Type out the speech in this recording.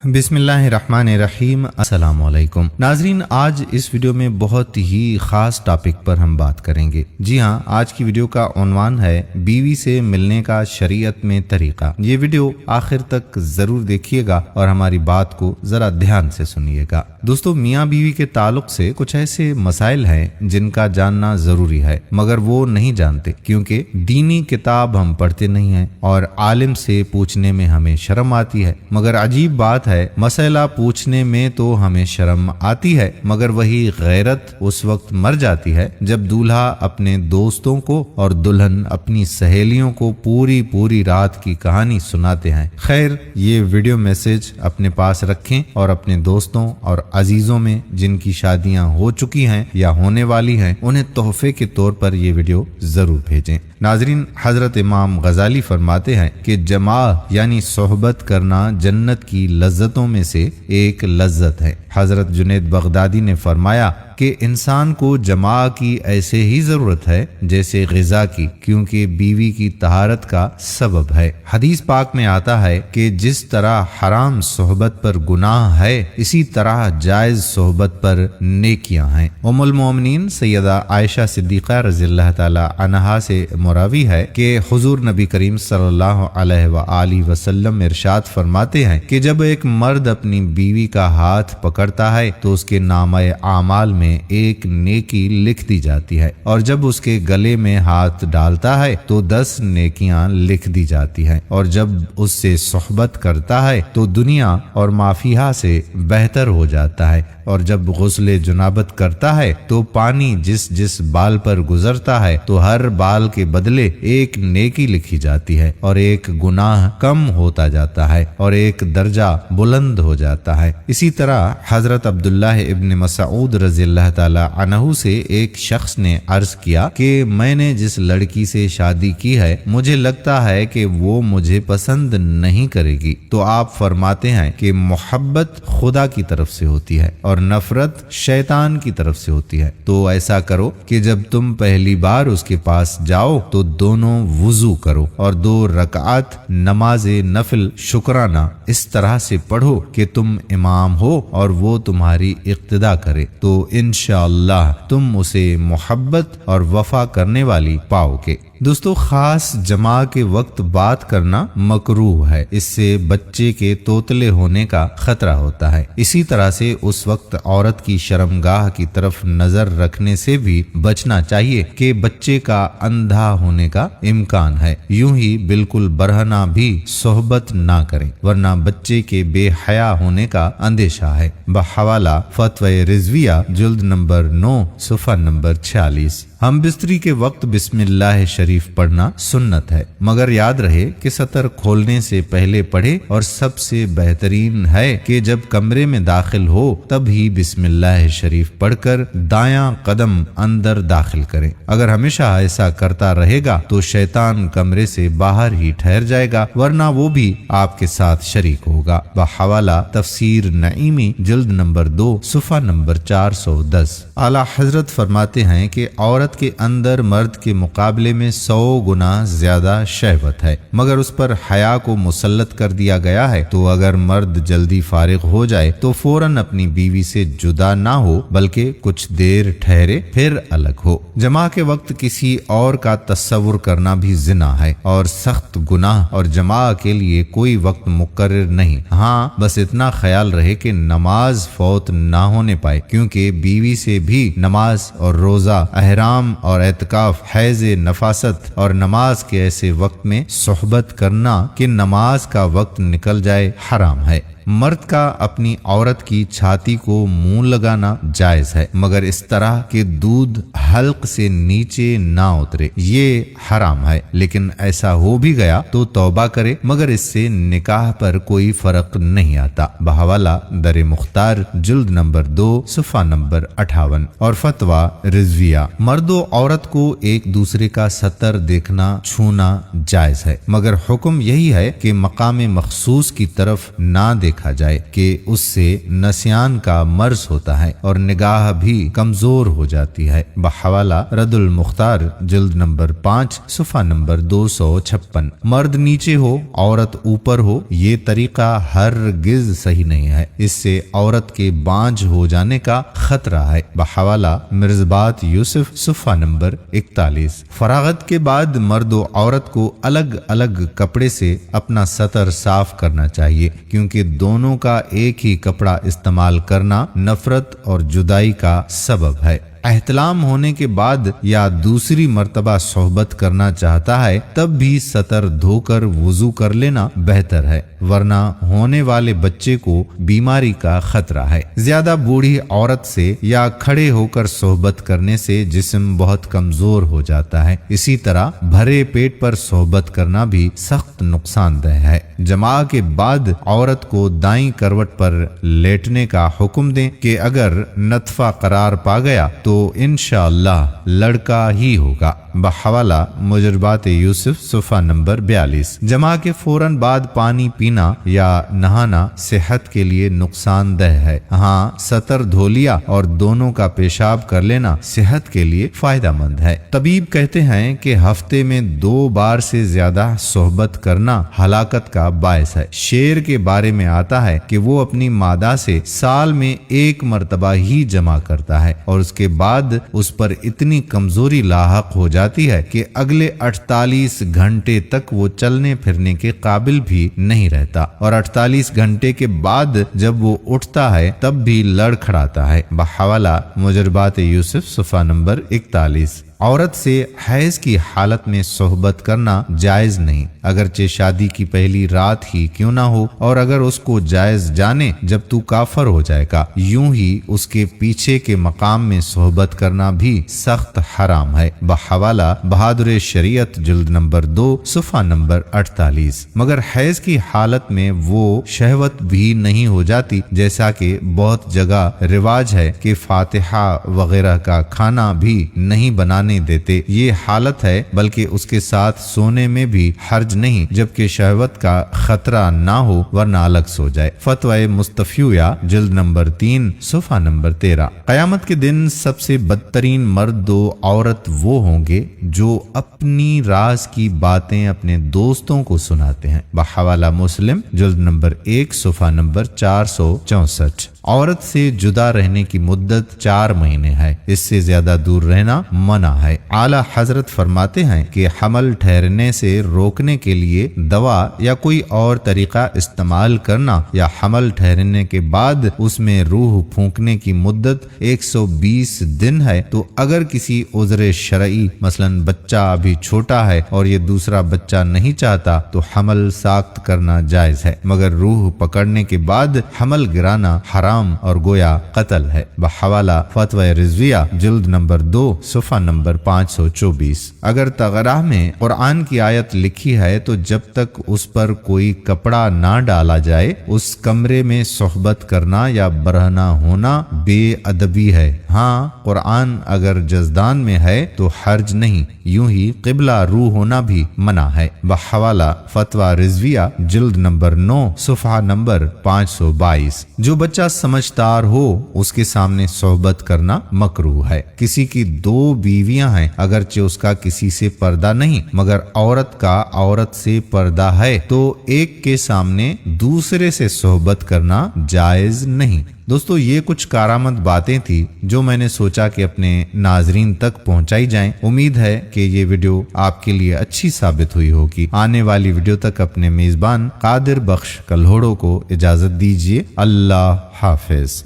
बिस्मिल्लाहिर्रहमानिर्रहीम। अस्सलाम वालेकुम नाजरीन, आज इस वीडियो में बहुत ही ख़ास टॉपिक पर हम बात करेंगे। जी हाँ, आज की वीडियो का उन्वान है बीवी से मिलने का शरीयत में तरीका। ये वीडियो आखिर तक ज़रूर देखिएगा और हमारी बात को ज़रा ध्यान से सुनिएगा। दोस्तों, मियाँ बीवी के ताल्लुक से कुछ ऐसे मसाइल हैं जिनका जानना ज़रूरी है, मगर वो नहीं जानते क्योंकि दीनी किताब हम पढ़ते नहीं हैं और आलिम से पूछने में हमें शर्म आती है। मगर अजीब बात है, मसला पूछने में तो हमें शर्म आती है, मगर वही गैरत उस वक्त मर जाती है जब दूल्हा अपने दोस्तों को और दुल्हन अपनी सहेलियों को पूरी पूरी रात की कहानी सुनाते हैं। खैर, ये वीडियो मैसेज अपने पास रखें और अपने दोस्तों और अजीजों में जिनकी शादियां हो चुकी हैं या होने वाली हैं, उन्हें तोहफे के तौर पर ये वीडियो जरूर भेजें। नाजरीन, हजरत इमाम गजाली फरमाते हैं कि जमा यानी सोहबत करना जन्नत की लज्जतों में से एक लज्जत है। हजरत जुनैद बगदादी ने फरमाया कि इंसान को जमा की ऐसे ही जरूरत है जैसे ग़िज़ा की, क्योंकि बीवी की तहारत का सबब है। हदीस पाक में आता है कि जिस तरह हराम सोहबत पर गुनाह है, इसी तरह जायज सोहबत पर नेकियां हैं। उम्मुल मोमिनीन सैयदा आयशा सिद्दीक़ा रज़ियल्लाहु ताला अन्हा से मुरावी है कि हुजूर नबी करीम सल्लल्लाहु अलैहि वसल्लम इरशाद फरमाते हैं कि जब एक मर्द अपनी बीवी का हाथ पकड़ता है तो उसके नामे आमाल में एक नेकी लिख दी जाती है, और जब उसके गले में हाथ डालता है तो 10 नेकियां लिख दी जाती हैं, और जब उससे सोहबत करता है तो दुनिया और माफिया से बेहतर हो जाता है, और जब गुस्ले जुनाबत करता है तो पानी जिस जिस बाल पर गुजरता है तो हर बाल के बदले एक नेकी लिखी जाती है, और एक गुनाह कम होता जाता है और एक दर्जा बुलंद हो जाता है। इसी तरह हजरत अब्दुल्लाह इब्न मसऊद रज़ियल्लाहु ताला अन्हु से एक शख्स ने अर्ज किया कि मैंने जिस लड़की से शादी की है, मुझे लगता है कि वो मुझे पसंद नहीं करेगी। तो आप फरमाते हैं कि मोहब्बत खुदा की तरफ से होती है और नफरत शैतान की तरफ से होती है। तो ऐसा करो कि जब तुम पहली बार उसके पास जाओ तो दोनों वुजू करो और 2 रकात नमाज़े नफिल शुक्राना इस तरह से पढ़ो कि तुम इमाम हो और वो तुम्हारी इक्तिदा करे, तो इंशाअल्लाह तुम उसे मोहब्बत और वफा करने वाली पाओगे। दोस्तों, खास जमा के वक्त बात करना मकरूह है, इससे बच्चे के तोतले होने का खतरा होता है। इसी तरह से उस वक्त औरत की शर्मगाह की तरफ नजर रखने से भी बचना चाहिए कि बच्चे का अंधा होने का इम्कान है। यूं ही बिल्कुल बरहना भी सोहबत ना करें, वरना बच्चे के बेहया होने का अंदेशा है। बहवाला फतवा रिजविया जुल्द नंबर 9 सफ़ा नंबर 46। हम बिस्तरी के वक्त बिस्मिल्लाह शरीफ पढ़ना सुन्नत है, मगर याद रहे कि सतर खोलने से पहले पढ़े, और सबसे बेहतरीन है कि जब कमरे में दाखिल हो तब ही बिस्मिल्लाह शरीफ पढ़कर दायां कदम अंदर दाखिल करें। अगर हमेशा ऐसा करता रहेगा तो शैतान कमरे से बाहर ही ठहर जाएगा, वरना वो भी आपके साथ शरीक होगा। बहवाला तफसीर नईमी जिल्द नंबर 2 सफ़ा नंबर 410। आला हजरत फरमाते हैं कि औरत के अंदर मर्द के मुकाबले में 100 गुना ज्यादा शहवत है, मगर उस पर हया को मुसल्लत कर दिया गया है। तो अगर मर्द जल्दी फारिग हो जाए तो फौरन अपनी बीवी से जुदा ना हो, बल्कि कुछ देर ठहरे फिर अलग हो। जमा के वक्त किसी और का तस्वुर करना भी जिना है और सख्त गुनाह, और जमा के लिए कोई वक्त मुकर्रर नहीं। हाँ, बस इतना ख्याल रहे कि नमाज फौत ना होने पाए, क्योंकि बीवी से भी नमाज और रोजा, अहराम और एतकाफ, हैज़ नफासत और नमाज के ऐसे वक्त में सोहबत करना कि नमाज का वक्त निकल जाए हराम है। मर्द का अपनी औरत की छाती को मुंह लगाना जायज है, मगर इस तरह के दूध हल्क से नीचे ना उतरे, ये हराम है। लेकिन ऐसा हो भी गया तो तौबा करे, मगर इससे निकाह पर कोई फर्क नहीं आता। बहवाला दर मुख्तार जुल्द नंबर 2 सफ़ा नंबर 58 और फतवा रिजविया। मर्दो औरत को एक दूसरे का सतर देखना छूना जायज है, मगर हुक्म यही है कि मकाम मखसूस की तरफ ना देखा دیکھا جائے کہ اس سے نسیان کا مرض ہوتا ہے اور نگاہ بھی کمزور ہو جاتی ہے۔ بحوالہ رد المختار جلد نمبر 5 صفحہ نمبر 256۔ مرد نیچے ہو عورت اوپر ہو، یہ طریقہ ہرگز صحیح نہیں ہے، اس سے عورت کے بانجھ ہو جانے کا خطرہ ہے۔ بحوالہ مرزبات یوسف صفحہ نمبر 41۔ فراغت کے بعد مرد و عورت کو الگ الگ کپڑے سے اپنا سطر صاف کرنا چاہیے، کیونکہ دونوں کا ایک ہی کپڑا استعمال کرنا نفرت اور جدائی کا سبب ہے۔ احتلام ہونے کے بعد یا دوسری مرتبہ صحبت کرنا چاہتا ہے تب بھی سطر دھو کر وضو کر لینا بہتر ہے، ورنہ ہونے والے بچے کو بیماری کا خطرہ ہے۔ زیادہ بوڑھی عورت سے یا کھڑے ہو کر صحبت کرنے سے جسم بہت کمزور ہو جاتا ہے، اسی طرح بھرے پیٹ پر صحبت کرنا بھی سخت نقصان دہ ہے۔ جماع کے بعد عورت کو دائیں کروٹ پر لیٹنے کا حکم دیں کہ اگر نطفہ قرار پا گیا تو انشاءاللہ لڑکا ہی ہوگا۔ بحوالہ مجربات یوسف صفحہ نمبر 42۔ جماع کے فوراً بعد پانی پینا یا نہانا صحت کے لیے نقصان دہ ہے، ہاں سطر دھو لیا اور دونوں کا پیشاب کر لینا صحت کے لیے فائدہ مند ہے۔ طبیب کہتے ہیں کہ ہفتے میں 2 بار سے زیادہ صحبت کرنا ہلاکت کا باعث ہے۔ شیر کے بارے میں آتا ہے کہ وہ اپنی مادہ سے سال میں 1 مرتبہ ہی جمع کرتا ہے اور اس کے بعد اس پر اتنی کمزوری لاحق ہو جاتی ہے کہ اگلے 48 گھنٹے تک وہ چلنے پھرنے کے قابل بھی نہیں رہتا، اور 48 گھنٹے کے بعد جب وہ اٹھتا ہے تب بھی لڑکھڑاتا ہے۔ بحوالہ مجربات یوسف صفحہ نمبر 41۔ عورت سے حیض کی حالت میں صحبت کرنا جائز نہیں، اگرچہ شادی کی پہلی رات ہی کیوں نہ ہو، اور اگر اس کو جائز جانے جب تو کافر ہو جائے گا، یوں ہی اس کے پیچھے کے مقام میں صحبت کرنا بھی سخت حرام ہے۔ بحوالہ بہادر شریعت جلد نمبر 2 صفحہ نمبر 48۔ مگر حیض کی حالت میں وہ شہوت بھی نہیں ہو جاتی، جیسا کہ بہت جگہ رواج ہے کہ فاتحہ وغیرہ کا کھانا بھی نہیں بنانے دیتے، یہ حالت ہے، بلکہ اس کے ساتھ سونے میں بھی حرج نہیں جبکہ شہوت کا خطرہ نہ ہو، ورنہ الگ سو جائے۔ فتوی مستفیہ جلد نمبر 3 صفحہ نمبر 13۔ قیامت کے دن سب سے بدترین مرد و عورت وہ ہوں گے جو اپنی راز کی باتیں اپنے دوستوں کو سناتے ہیں۔ بحوالہ مسلم جلد نمبر 1 صفحہ نمبر 464۔ عورت سے جدا رہنے کی مدت 4 مہینے ہے، اس سے زیادہ دور رہنا منع ہے۔ اعلیٰ حضرت فرماتے ہیں کہ حمل ٹھہرنے سے روکنے کے لیے دوا یا کوئی اور طریقہ استعمال کرنا یا حمل ٹھہرنے کے بعد اس میں روح پھونکنے کی مدت 120 دن ہے، تو اگر کسی عذر شرعی مثلا بچہ ابھی چھوٹا ہے اور یہ دوسرا بچہ نہیں چاہتا تو حمل ساخت کرنا جائز ہے، مگر روح پکڑنے کے بعد حمل گرانا حرام اور گویا قتل ہے۔ بحوالہ فتوی رضویہ جلد نمبر 2 صفحہ نمبر 524۔ اگر تغراہ میں قرآن کی آیت لکھی ہے تو جب تک اس پر کوئی کپڑا نہ ڈالا جائے اس کمرے میں صحبت کرنا یا برہنہ ہونا بے ادبی ہے۔ ہاں قرآن اگر جزدان میں ہے تو حرج نہیں، یوں ہی قبلہ رو ہونا بھی منع ہے۔ بحوالہ فتوی رضویہ جلد نمبر 9 صفحہ نمبر 522۔ جو بچہ سمجھدار ہو اس کے سامنے صحبت کرنا مکروہ ہے۔ کسی کی 2 بیویاں ہیں، اگرچہ اس کا کسی سے پردہ نہیں، مگر عورت کا عورت سے پردہ ہے، تو ایک کے سامنے دوسرے سے صحبت کرنا جائز نہیں۔ دوستو یہ کچھ کارآمد باتیں تھی جو میں نے سوچا کہ اپنے ناظرین تک پہنچائی جائیں۔ امید ہے کہ یہ ویڈیو آپ کے لیے اچھی ثابت ہوئی ہوگی۔ آنے والی ویڈیو تک اپنے میزبان قادر بخش کلہوڑوں کو اجازت دیجیے۔ اللہ حافظ۔